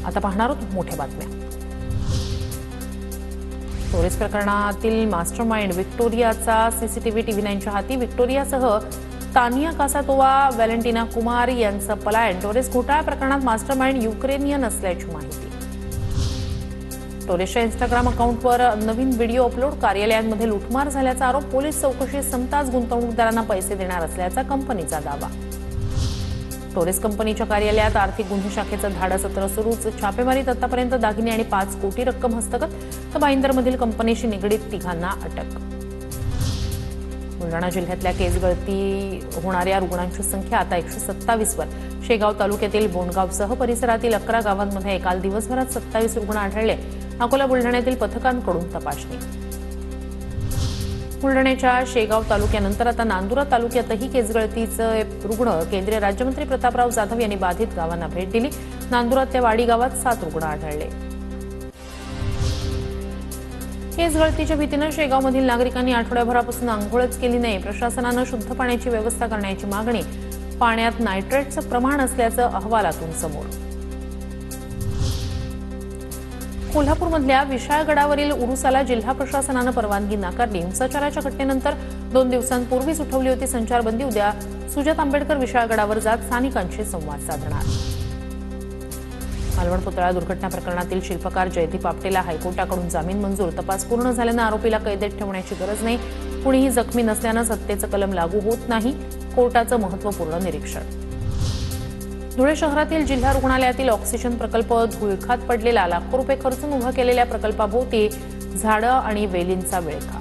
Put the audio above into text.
आता पाहणार आहोत मोठ्या बातम्या। टोरेस प्रकरणातील मास्टरमाइंड विक्टोरियाचा सीसीटीव्ही TV9च्या हाती। विक्टोरियासह तानिया कासातोवा, व्हॅलेंटिना कुमार यांचं पलायन। टोरेस घोटाळा प्रकरणात मास्टरमाइंड युक्रेनियन असल्याची माहिती। टोरेसच्या इंस्टाग्राम अकाउंटवर नवीन व्हिडिओ अपलोड। कार्यालयांमध्ये लूटमार झाल्याचा आरोप। पोलीस चौकशी संपताच गुंतवणूकदारांना पैसे देणार असल्याचा कंपनीचा दावा। टोरेस कंपनीच्या कार्यालयात आर्थिक गुन्हे शाखेचं धाडस सत्र सुरूच। छापेमारीत आतापर्यंत दागिने आणि 5 कोटी रक्कम हस्तगत। तर भाईंदरमधील कंपनीशी निगडीत 3 अटक। बुलढाणा जिल्ह्यातल्या केस गळती होणाऱ्या रुग्णांची संख्या आता 127 वर। शेगाव तालुक्यातील बोंडगावसह परिसरातील 11 गावांमध्ये काल दिवसभरात 27 रुग्ण आढळले। अकोला बुलढाण्यातील पथकांकडून तपासणी। बुलढाण्याच्या शेगाव तालुक्यानंतर आता नांदुरा तालुक्यातही केसगळतीचे रुग्ण। केंद्रीय राज्यमंत्री प्रतापराव जाधव यांनी बाधित गावांना भेट दिली। नांदुरातल्या वाडी गावात 7 रुग्ण आढळले। केसगळतीच्या भीतीने शेगावमधील नागरिकांनी आठवड्याभरापासून अंघोळच केली नाही। प्रशासनाने शुद्ध पाण्याची व्यवस्था करण्याची मागणी। पाण्यात नायट्रेटचं प्रमाण असल्याचं अहवालातून समोर। कोल्हापूरमधल्या विशाळगडावरील उरुसाला जिल्हा प्रशासनाने परवानगी नाकारली। हिंसाचाराच्या घटनेनंतर 2 दिवसांपूर्वीच उठवली होती संचारबंदी। उद्या सुजात आंबेडकर विशाळगडावर जात स्थानिकांशी संवाद साधणार। मालवण पुतळा दुर्घटना प्रकरणातील शिल्पकार जयदीप आपटेला हायकोर्टाकडून जामीन मंजूर। तपास पूर्ण झाल्याने आरोपीला कैदेत ठेवण्याची गरज नाही। कुणीही जखमी नसल्याने सत्तेचं कलम लागू होत नाही। कोर्टाचं महत्त्वपूर्ण निरीक्षण। धुळे शहरातील जिल्हा रुग्णालयातील ऑक्सिजन प्रकल्प धुळखात पडलेला। लाखो रुपये खर्चून उभा केलेल्या प्रकल्पाभोवती झाडं आणि वेलींचा विळखा।